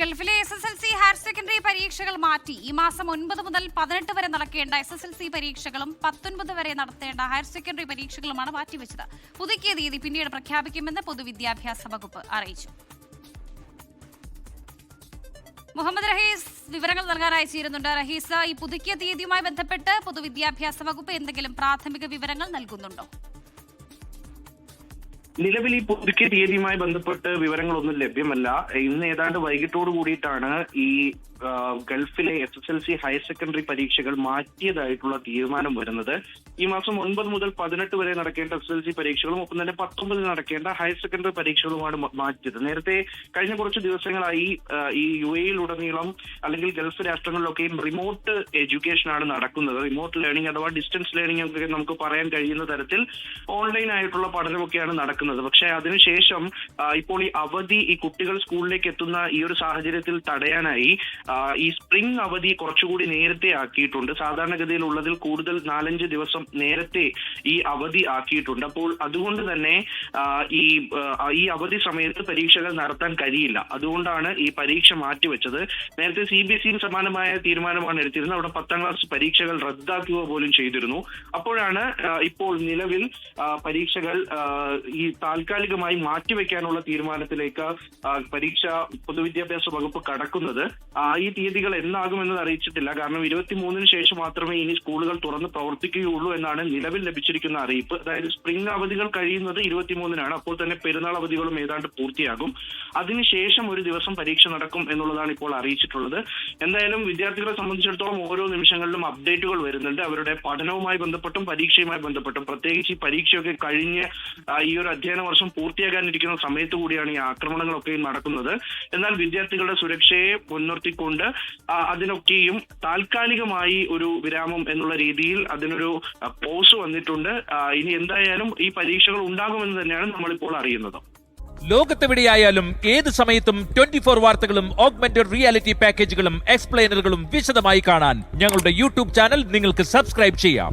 ഗൾഫിലെ SSLC higher secondary പരീക്ഷകൾ മാറ്റി. ഈ മാസം 9 മുതൽ 18 വരെ നടക്കേണ്ട SSLC പരീക്ഷകളും 19 വരെ നടത്തേണ്ട ഹയർ സെക്കൻഡറി പരീക്ഷകളുമാണ് മാറ്റിവെച്ചത്. പുതുക്കിയ തീയതി പിന്നീട് പ്രഖ്യാപിക്കുമെന്ന് പൊതുവിദ്യാഭ്യാസ വകുപ്പ് അറിയിച്ചു. മുഹമ്മദ് റഹീസ് വിവരങ്ങൾ നൽകാനായി ചേരുന്നുണ്ട്. റഹീസ്, ഈ പുതുക്കിയ തീയതിയുമായി ബന്ധപ്പെട്ട് പൊതുവിദ്യാഭ്യാസ വകുപ്പ് എന്തെങ്കിലും പ്രാഥമിക വിവരങ്ങൾ നൽകുന്നുണ്ടോ? നിലവിൽ ഈ പുതുക്കിയ തീയതിയുമായി ബന്ധപ്പെട്ട് വിവരങ്ങളൊന്നും ലഭ്യമല്ല. ഇന്ന് ഏതാണ്ട് വൈകിട്ടോട് കൂടിയിട്ടാണ് ഈ ഗൾഫിലെ SSLC ഹയർ സെക്കൻഡറി പരീക്ഷകൾ മാറ്റിയതായിട്ടുള്ള തീരുമാനം വരുന്നത്. ഈ മാസം 9 മുതൽ 18 വരെ നടക്കേണ്ട SSLC പരീക്ഷകളും ഒപ്പം തന്നെ 19 നടക്കേണ്ട ഹയർ സെക്കൻഡറി പരീക്ഷകളുമാണ് മാറ്റിയത്. നേരത്തെ കഴിഞ്ഞ കുറച്ച് ദിവസങ്ങളായി ഈ UAE-യിലുടനീളം അല്ലെങ്കിൽ ഗൾഫ് രാഷ്ട്രങ്ങളിലൊക്കെയും റിമോട്ട് എഡ്യൂക്കേഷനാണ് നടക്കുന്നത്. റിമോട്ട് ലേണിംഗ് അഥവാ ഡിസ്റ്റൻസ് ലേണിംഗ് ഒക്കെ നമുക്ക് പറയാൻ കഴിയുന്ന തരത്തിൽ ഓൺലൈൻ ആയിട്ടുള്ള പഠനമൊക്കെയാണ് നടക്കുന്നത്. പക്ഷെ അതിനുശേഷം ഇപ്പോൾ ഈ അവധി ഈ കുട്ടികൾ സ്കൂളിലേക്ക് എത്തുന്ന ഈ ഒരു സാഹചര്യത്തിൽ തടയാനായി ഈ സ്പ്രിംഗ് അവധി കുറച്ചുകൂടി നേരത്തെ ആക്കിയിട്ടുണ്ട്. സാധാരണഗതിയിൽ ഉള്ളതിൽ കൂടുതൽ 4-5 ദിവസം നേരത്തെ ഈ അവധി ആക്കിയിട്ടുണ്ട്. അപ്പോൾ അതുകൊണ്ട് തന്നെ ഈ അവധി സമയത്ത് പരീക്ഷകൾ നടത്താൻ കഴിയില്ല. അതുകൊണ്ടാണ് ഈ പരീക്ഷ മാറ്റിവെച്ചത്. നേരത്തെ CBSE സമാനമായ തീരുമാനമാണ് എടുത്തിരുന്നത്. അവിടെ 10ാം ക്ലാസ് പരീക്ഷകൾ റദ്ദാക്കുക പോലും ചെയ്തിരുന്നു. അപ്പോഴാണ് ഇപ്പോൾ നിലവിൽ പരീക്ഷകൾ ഈ താൽക്കാലികമായി മാറ്റിവെക്കാനുള്ള തീരുമാനത്തിലേക്ക് പൊതുവിദ്യാഭ്യാസ വകുപ്പ് കടക്കുന്നത്. ഈ തീയതികൾ എന്നാകുമെന്നത് അറിയിച്ചിട്ടില്ല. കാരണം 23-ന് ശേഷം മാത്രമേ ഇനി സ്കൂളുകൾ തുറന്ന് പ്രവർത്തിക്കുകയുള്ളൂ എന്നാണ് നിലവിൽ ലഭിച്ചിരിക്കുന്ന അറിയിപ്പ്. അതായത് സ്പ്രിംഗ് അവധികൾ കഴിയുന്നത് 23-നാണ്. അപ്പോൾ തന്നെ പെരുന്നാൾ അവധികളും ഏതാണ്ട് പൂർത്തിയാകും. അതിനുശേഷം ഒരു ദിവസം പരീക്ഷ നടക്കും എന്നുള്ളതാണ് ഇപ്പോൾ അറിയിച്ചിട്ടുള്ളത്. എന്തായാലും വിദ്യാർത്ഥികളെ സംബന്ധിച്ചിടത്തോളം ഓരോ നിമിഷങ്ങളിലും അപ്ഡേറ്റുകൾ വരുന്നുണ്ട്. അവരുടെ പഠനവുമായി ബന്ധപ്പെട്ടും പരീക്ഷയുമായി ബന്ധപ്പെട്ടും, പ്രത്യേകിച്ച് ഈ പരീക്ഷയൊക്കെ കഴിഞ്ഞ് ഈ ഒരു അധ്യയന വർഷം പൂർത്തിയാകാനിരിക്കുന്ന സമയത്ത് കൂടിയാണ് ഈ ആക്രമണങ്ങളൊക്കെ നടക്കുന്നത്. എന്നാൽ വിദ്യാർത്ഥികളുടെ സുരക്ഷയെ മുൻനിർത്തിക്കൊണ്ട് അതിനൊക്കെയും താൽക്കാലികമായി ഒരു വിരാമം എന്നുള്ള രീതിയിൽ അതിനൊരു പോസ് വന്നിട്ടുണ്ട്. ഇനി എന്തായാലും ഈ പരീക്ഷകൾ ഉണ്ടാകുമെന്ന് തന്നെയാണ് നമ്മളിപ്പോൾ അറിയുന്നത്. ലോകത്തെവിടെയായാലും ഏത് സമയത്തും 24 വാർത്തകളും ഓഗ്മെന്റഡ് റിയാലിറ്റി പാക്കേജുകളും എക്സ്പ്ലെയിനറുകളും വിശദമായി കാണാൻ ഞങ്ങളുടെ YouTube ചാനൽ നിങ്ങൾക്ക് സബ്സ്ക്രൈബ് ചെയ്യാം.